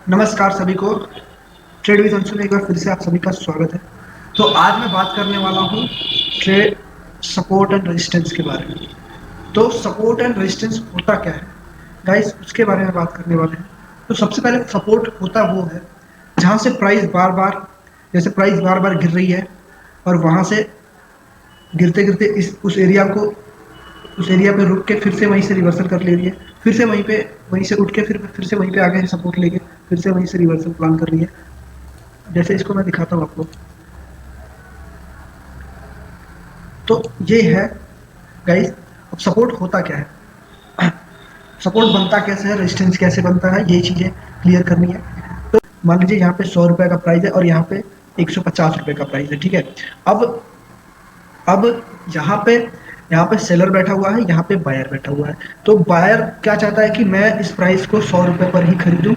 नमस्कार सभी को। ट्रेड विद अंशु में एक बार फिर से आप सभी का स्वागत है। तो आज मैं बात करने वाला हूँ ट्रेड सपोर्ट एंड रेजिस्टेंस के बारे में। तो सपोर्ट एंड रेजिस्टेंस होता क्या है गाइस, उसके बारे में बात करने वाले हैं। तो सबसे पहले सपोर्ट होता वो है जहाँ से प्राइस बार बार, जैसे प्राइस बार बार गिर रही है और वहाँ से गिरते गिरते इस उस एरिया पे रुक के फिर से वहीं से रिवर्सल कर ले रही है, फिर से वहीं से उठ के फिर से वहीं पे आगे सपोर्ट लेके फिर से वहीं से रिवर्सल प्लान कर रही है। जैसे इसको मैं दिखाता हूँ आपको। तो ये है गाइस। अब सपोर्ट होता क्या है, सपोर्ट बनता कैसे है, रेजिस्टेंस कैसे बनता है, ये चीज़ें क्लियर करनी है। तो मान लीजिए यहाँ पे 100 रुपये का प्राइस है और यहाँ पे 150 रुपये का प्राइस है, ठीक है। अब अब यहाँ पे सेलर बैठा हुआ है, यहाँ पे बायर बैठा हुआ है। तो बायर क्या चाहता है कि मैं इस प्राइस को 100 रुपये पर ही खरीदूं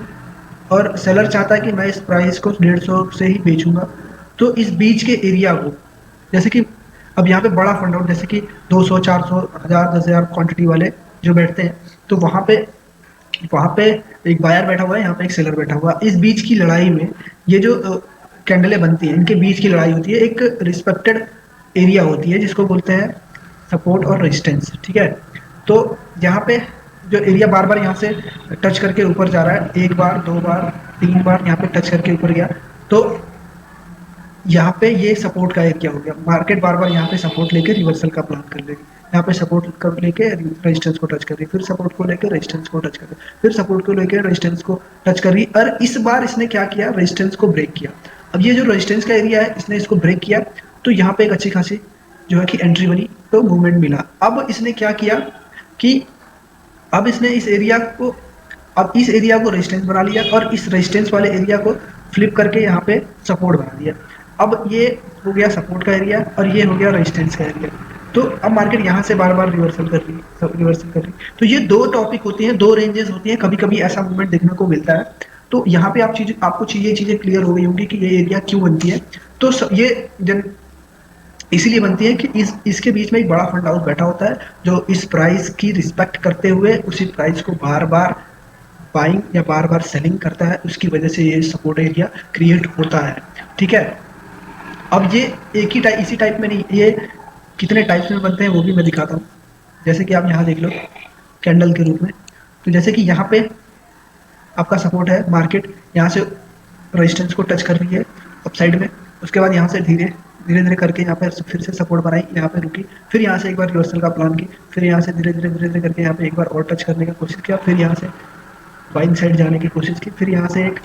और सेलर चाहता है कि मैं इस प्राइस को 150 से ही बेचूंगा। तो इस बीच के एरिया को, जैसे कि अब यहाँ पे बड़ा फंड आउट, जैसे कि 200, 400, 1000, 10,000 क्वांटिटी वाले जो बैठते हैं, तो वहाँ पे एक बायर बैठा हुआ है, यहाँ पे एक सेलर बैठा हुआ है। इस बीच की लड़ाई में ये जो कैंडलें बनती हैं, इनके बीच की लड़ाई होती है, एक रिस्पेक्टेड एरिया होती है जिसको बोलते हैं सपोर्ट और रेजिस्टेंस, ठीक है। तो यहाँ पे जो एरिया बार बार यहाँ से टच करके ऊपर जा रहा है, एक बार, दो बार, तीन बार यहाँ पे टच करके ऊपर गया, तो यहाँ पे ये सपोर्ट का एरिया हो गया। मार्केट बार बार यहाँ पे सपोर्ट लेके रिवर्सल का प्लान कर लेगी, यहाँ पे सपोर्ट कर लेके रेजिस्टेंस को टच कर रही, फिर सपोर्ट को लेके रेजिस्टेंस को टच कर रही, फिर सपोर्ट को लेके रेजिस्टेंस को टच कर रही। और इस बार इसने क्या किया, रेजिस्टेंस को ब्रेक किया। अब ये जो रेजिस्टेंस का एरिया है, इसने इसको ब्रेक किया, तो यहाँ पे एक अच्छी खासी जो है कि एंट्री बनी, तो मूवमेंट मिला। अब इसने क्या किया कि अब इसने इस एरिया को रेजिस्टेंस बना लिया और इस रेजिस्टेंस वाले एरिया को फ्लिप करके यहाँ पे सपोर्ट बना दिया। अब ये हो गया सपोर्ट का एरिया और ये हो गया रेजिस्टेंस का एरिया। तो अब मार्केट यहाँ से बार बार रिवर्सल कर रही है, तो ये दो टॉपिक होती हैं, दो रेंजेस होती हैं। कभी कभी ऐसा मूवमेंट देखने को मिलता है। तो यहाँ पे आपको ये चीज़ें क्लियर हो गई होंगी कि ये एरिया क्यों बनती है। तो ये इसीलिए बनती है कि इसके बीच में एक बड़ा फंड हाउस बैठा होता है जो इस प्राइस की रिस्पेक्ट करते हुए उसी प्राइस को बार बार बाइंग या बार बार सेलिंग करता है। उसकी वजह से ये सपोर्ट एरिया क्रिएट होता है, ठीक है। अब ये एक ही इसी टाइप में नहीं, ये कितने टाइप्स में बनते हैं वो भी मैं दिखाता हूँ। जैसे कि आप यहाँ देख लो कैंडल के रूप में। तो जैसे कि यहाँ पे आपका सपोर्ट है, मार्केट यहाँ से रेजिस्टेंस को टच कर रही है अप साइड में, उसके बाद यहाँ से धीरे धीरे करके यहाँ पे फिर से सपोर्ट बनाई, यहाँ पे रुकी, फिर यहाँ से एक बार रिवर्सल का प्लान की, फिर यहाँ से धीरे धीरे करके यहाँ पे एक बार और टच करने की कोशिश किया, फिर यहाँ से बाइंग साइड जाने की कोशिश की, फिर यहाँ से एक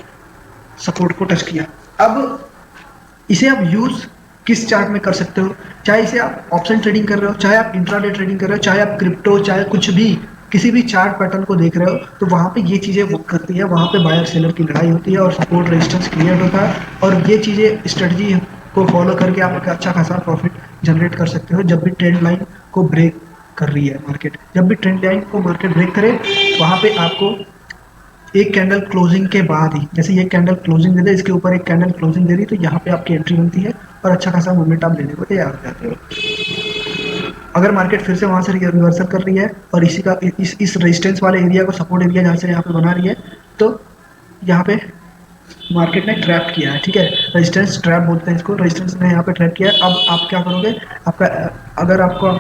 सपोर्ट को टच किया। अब इसे आप यूज किस चार्ट में कर सकते हो, चाहे इसे आप ऑप्शन ट्रेडिंग कर रहे हो, चाहे आप इंट्राडे ट्रेडिंग कर रहे हो, चाहे आप क्रिप्टो, चाहे कुछ भी किसी भी चार्ट पैटर्न को देख रहे हो, तो वहाँ पे ये चीज़ें वर्क करती है। वहाँ पे बायर सेलर की लड़ाई होती है और सपोर्ट रेजिस्टेंस क्रिएट होता है, और ये चीज़ें स्ट्रेटजी को फॉलो करके आप अच्छा खासा प्रॉफिट जनरेट कर सकते हो। जब भी ट्रेंड लाइन को ब्रेक कर रही है मार्केट, जब भी ट्रेंड लाइन को मार्केट ब्रेक करे, वहाँ पे आपको एक कैंडल क्लोजिंग के बाद ही, जैसे ये कैंडल क्लोजिंग दे दे, इसके ऊपर एक कैंडल क्लोजिंग दे रही, तो यहाँ पे आपकी एंट्री बनती है और अच्छा खासा मूवमेंट आप लेने को तैयार हो जाते हो। अगर मार्केट फिर से वहाँ से रिवर्सल कर रही है और इस रेजिस्टेंस वाले एरिया को सपोर्ट एरिया जहाँ से यहाँ पे बना रही है, तो यहाँ पे मार्केट ने ट्रैप किया है, ठीक है। रेजिस्टेंस ट्रैप बोलते हैं इसको, रेजिस्टेंस ने यहाँ पे ट्रैप किया है। अब आप क्या करोगे, आपका अगर आपका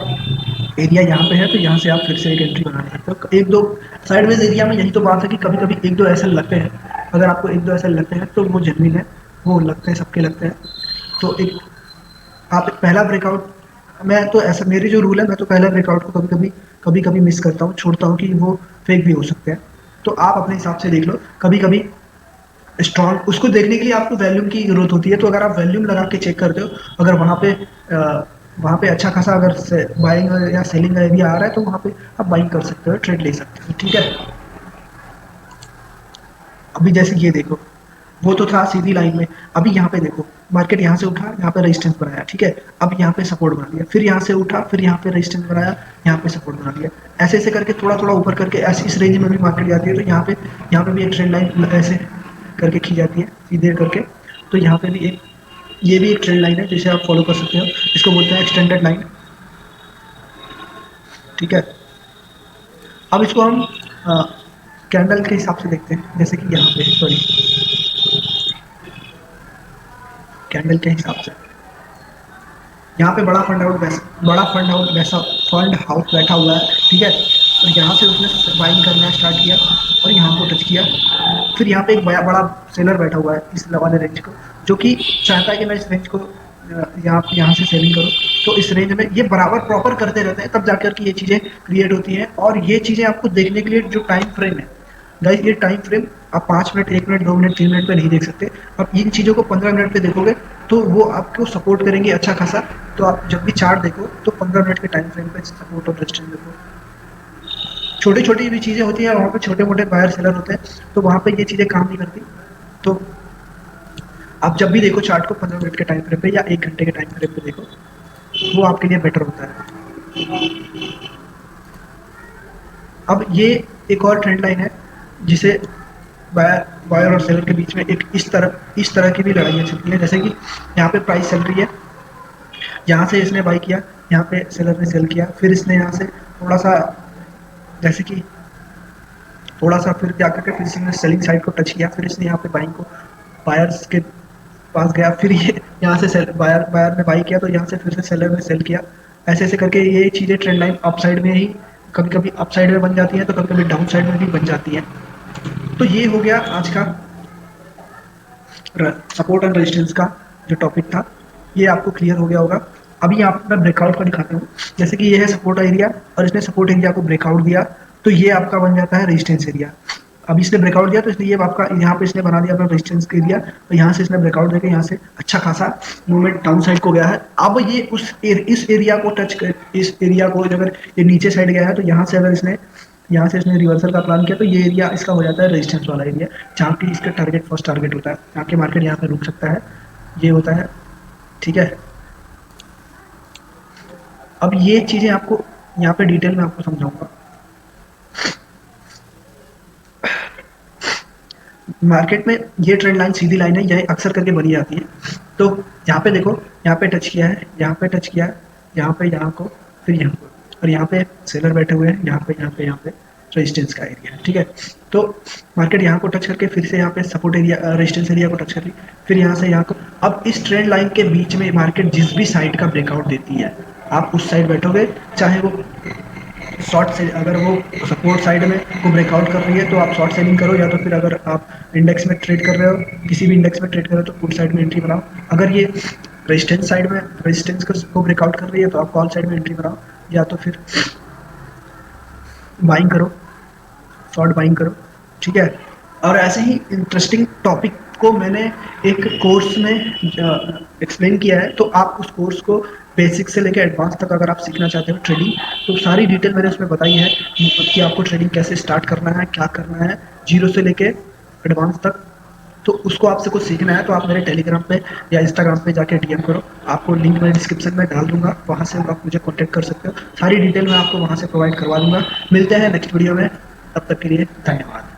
एरिया यहाँ पे है तो यहाँ से आप फिर से एक एंट्री बना सकते हो। एक दो साइडवेज एरिया में यही तो बात है कि कभी कभी एक दो ऐसे लगते हैं, अगर आपको एक दो ऐसे लगते हैं तो वो जेन्युइन है, वो लगते हैं, सबके लगते हैं। तो आप पहला ब्रेकआउट, मैं तो ऐसा, मेरी जो रूल है, मैं तो पहला ब्रेकआउट को कभी कभी मिस करता हूँ, छोड़ता हूँ कि वो फेक भी हो सकते हैं। तो आप अपने हिसाब से देख लो। कभी कभी स्ट्रॉन्ग, उसको देखने के लिए आपको वॉल्यूम की जरूरत होती है, तो अगर आप वॉल्यूम लगा के चेक करते हो, अगर वहाँ पे अच्छा खासा अगर बाइंग या सेलिंग का एरिया आ रहा है, तो वहाँ पे आप बाइंग कर सकते हो, ट्रेड ले सकते हो, ठीक है। अभी जैसे ये देखो, वो तो था सीधी लाइन में, अभी यहाँ पे देखो मार्केट यहाँ से उठा, यहाँ पे रेजिस्टेंस बनाया, ठीक है। अब यहाँ पे सपोर्ट बना लिया, फिर यहाँ से उठा, फिर यहाँ पे रेजिस्टेंस बनाया, यहाँ पे सपोर्ट बना लिया। ऐसे ऐसे करके थोड़ा थोड़ा ऊपर करके ऐसे इस रेंज में भी मार्केट जाती है, तो यहाँ पे भी एक ट्रेंड लाइन ऐसे करके खी जाती है सीधे करके। तो यहाँ पे भी ये भी एक ट्रेंड लाइन है जिसे आप फॉलो कर सकते हो, इसको बोलते हैं एक्सटेंडेड लाइन, ठीक है। अब इसको हम कैंडल के हिसाब से देखते हैं, जैसे कि यहाँ पे सॉरी कैंडल के हिसाब से यहाँ पे फंड हाउस बैठा हुआ है, ठीक है। और यहाँ से उसने बाइंग करना स्टार्ट किया और यहाँ को टच किया। फिर यहाँ पे एक बड़ा सेलर बैठा हुआ है इस वाले रेंज को, जो कि चाहता है कि मैं इस रेंज को यहाँ से सेलिंग करूँ। तो इस रेंज में ये बराबर प्रॉपर करते रहते हैं, तब जाकर के ये चीज़ें क्रिएट होती हैं। और ये चीज़ें आपको देखने के लिए जो टाइम फ्रेम है गाइस, ये टाइम फ्रेम आप 5 मिनट, 1 मिनट, 2 मिनट, 3 मिनट पे नहीं देख सकते। आप इन चीज़ों को 15 मिनट पे देखोगे तो वो आपको सपोर्ट करेंगे अच्छा खासा। तो आप जब भी चार्ट देखो तो 15 मिनट के टाइम फ्रेम पे सपोर्ट और रेजिस्टेंस देखो। छोटी छोटी भी चीज़ें होती हैं, वहाँ पे छोटे मोटे बायर सेलर होते हैं, तो वहाँ पे ये चीज़ें काम नहीं करती। तो आप जब भी देखो चार्ट को 15 मिनट के टाइम फ्रेम पे या 1 घंटे के टाइम फ्रेम पे देखो, वो आपके लिए बेटर होता है। अब ये एक और ट्रेंड लाइन है जिसे बायर और सेलर के बीच में एक इस तरह की भी लड़ाइयाँ चलती है। जैसे कि यहाँ पे प्राइस चल रही है, यहाँ से इसने बाई किया, यहाँ पे सेलर ने सेल किया, फिर इसने यहाँ से थोड़ा सा जैसे कि थोड़ा सा फिर क्या करके फिर इसने सेलिंग साइड को टच किया, फिर इसने यहाँ पे बाइंग को बायर्स के पास गया, फिर ये यहाँ से बायर ने बाई किया, तो यहाँ से फिर से सेलर ने सेल किया। ऐसे ऐसे करके ये चीज़ें ट्रेंड लाइन अप साइड में ही कभी कभी अप साइड में बन जाती है, तो कभी कभी डाउन साइड में भी बन जाती है। तो ये हो गया आज का सपोर्ट एंड रेजिस्टेंस का जो टॉपिक था, ये आपको क्लियर हो गया होगा। अभी आप मैं ब्रेकआउट का दिखाता हूँ। जैसे कि ये है सपोर्ट एरिया और इसने सपोर्ट एरिया को ब्रेकआउट दिया, तो ये आपका बन जाता है रेजिस्टेंस एरिया। अब इसने ब्रेकआउट दिया तो इसलिए ये आपका यहाँ पे इसने बना दिया अपना रेजिस्टेंस एरिया, और यहाँ से इसने ब्रेकआउट देकर यहाँ से अच्छा खासा मूवमेंट डाउन साइड को गया है। अब ये इस एरिया को टच कर, इस एरिया को अगर ये नीचे साइड गया है, तो यहाँ से अगर इसने रिवर्सल का प्लान किया, तो ये एरिया इसका हो जाता है रेजिस्टेंस वाला एरिया, जहाँ की इसका फर्स्ट टारगेट होता है, जहाँ के मार्केट यहाँ पे रुक सकता है, ये होता है, ठीक है। अब ये चीज़ें आपको यहाँ पे डिटेल में आपको समझाऊंगा। मार्केट में ये ट्रेंड लाइन सीधी लाइन है, यह अक्सर करके बनी जाती है। तो यहाँ पे देखो, यहाँ पे टच किया है, यहाँ पे टच किया है, यहाँ पे यहाँ को, फिर यहाँ को, और यहाँ पे सेलर बैठे हुए हैं, यहाँ पे रेजिस्टेंस का एरिया है, ठीक है। तो मार्केट यहाँ को टच करके फिर से यहाँ पे सपोर्ट एरिया रेजिस्टेंस एरिया को टच कर रही, फिर यहाँ से यहाँ को। अब इस ट्रेंड लाइन के बीच में मार्केट जिस भी साइड का ब्रेकआउट देती है, आप उस साइड बैठोगे, चाहे वो शॉर्ट से, अगर वो सपोर्ट साइड में को ब्रेकआउट कर रही है तो आप शॉर्ट सेलिंग करो, या तो फिर अगर आप इंडेक्स में ट्रेड कर रहे हो, किसी भी इंडेक्स में ट्रेड कर रहे हो, तो पुट साइड में एंट्री बनाओ। अगर ये रेजिस्टेंस साइड में रेजिस्टेंस को ब्रेकआउट कर रही है, तो आप कॉल साइड में एंट्री बनाओ, या तो फिर बाइंग करो, शॉर्ट बाइंग करो, ठीक है। और ऐसे ही इंटरेस्टिंग टॉपिक को मैंने एक कोर्स में एक्सप्लेन किया है, तो आप उस कोर्स को बेसिक से लेकर एडवांस तक अगर आप सीखना चाहते हो ट्रेडिंग, तो सारी डिटेल मैंने उसमें बताई है कि आपको ट्रेडिंग कैसे स्टार्ट करना है, क्या करना है, जीरो से लेके एडवांस तक। तो उसको आपसे कुछ सीखना है तो आप मेरे टेलीग्राम पे या इंस्टाग्राम पे जाके डीएम करो, आपको लिंक मैं डिस्क्रिप्शन में डाल दूंगा, वहाँ से आप मुझे कॉन्टैक्ट कर सकते हो। सारी डिटेल मैं आपको वहाँ से प्रोवाइड करवा दूंगा। मिलते हैं नेक्स्ट वीडियो में, तब तक के लिए धन्यवाद।